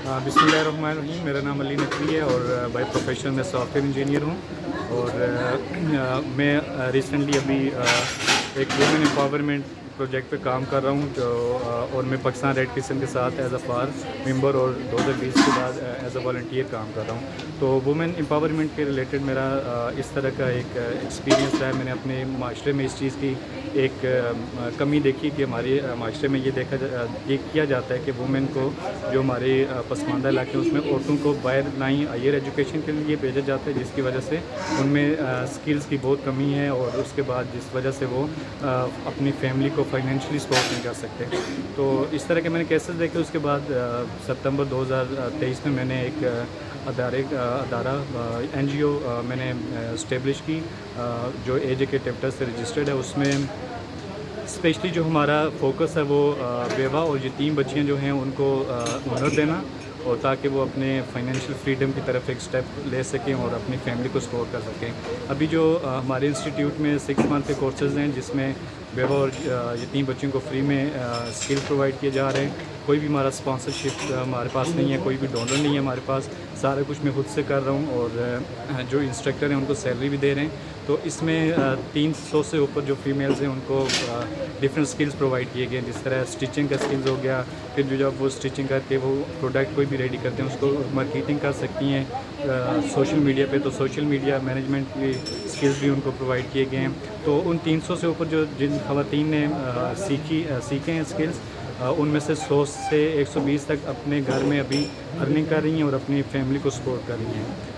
بسم اللہ الرحمن الرحیم. میرا نام علی نقوی ہے اور بائی پروفیشن میں سافٹ ویئر انجینئر ہوں. اور میں ریسنٹلی ابھی ایک وومن امپاورمنٹ پروجیکٹ پہ کام کر رہا ہوں اور میں پاکستان ریڈ کرسنٹ کے ساتھ ایز اے فار ممبر اور 2020 کے بعد ایز اے والنٹیئر کام کر رہا ہوں. تو وومن امپاورمنٹ کے ریلیٹڈ میرا اس طرح کا ایک ایکسپیرینس رہا ہے. میں نے اپنے معاشرے میں اس چیز کی ایک کمی دیکھی کہ ہمارے معاشرے میں یہ کیا جاتا ہے کہ وومن کو جو ہمارے پسماندہ علاقے ہیں اس میں عورتوں کو باہر نہ ہی ہائیر ایجوکیشن کے لیے بھیجا جاتا ہے، جس کی وجہ سے ان میں سکلز کی بہت کمی ہے اور اس کے بعد جس وجہ سے وہ اپنی فیملی کو فائنینشلی سپورٹ نہیں کر سکتے. تو اس طرح کے میں نے کیسز دیکھے. اس کے بعد ستمبر 2023 میں نے ایک ادارہ این جی او میں نے اسٹیبلش کی جو اے جے کے ٹیپٹر سے رجسٹرڈ ہے. اس میں اسپیشلی جو ہمارا فوکس ہے وہ بیوہ اور یتیم بچیاں جو ہیں ان کو ہنر دینا، اور تاکہ وہ اپنے فائنینشیل فریڈم کی طرف ایک سٹیپ لے سکیں اور اپنی فیملی کو سپورٹ کر سکیں. ابھی جو ہمارے انسٹیٹیوٹ میں 6 منتھ کے کورسز ہیں جس میں بیوہ اور یتیم بچوں کو فری میں اسکل پرووائڈ کیے جا رہے ہیں. کوئی بھی ہمارا اسپانسرشپ ہمارے پاس نہیں ہے، کوئی بھی ڈونر نہیں ہے ہمارے پاس. سارا کچھ میں خود سے کر رہا ہوں اور جو انسٹرکٹر ہیں ان کو سیلری بھی دے رہے ہیں. تو اس میں 300 سے اوپر جو فیمیلز ہیں ان کو ڈفرینٹ اسکلز پرووائڈ کیے گئے، جس طرح اسٹیچنگ کا اسکلز ہو گیا. پھر جو جب وہ اسٹیچنگ کر کے وہ پروڈکٹ کوئی بھی ریڈی کرتے ہیں اس کو مارکیٹنگ کر سکتی ہیں سوشل میڈیا پہ. تو سوشل میڈیا مینجمنٹ کی اسکلز بھی ان کو پرووائڈ کیے گئے ہیں. تو ان 300 سے اوپر جو جن خواتین نے سیکھے ہیں اسکلز، ان میں سے 100 سے 120 تک اپنے گھر میں ابھی ارننگ کر رہی ہیں اور اپنی فیملی کو سپورٹ کر رہی ہیں.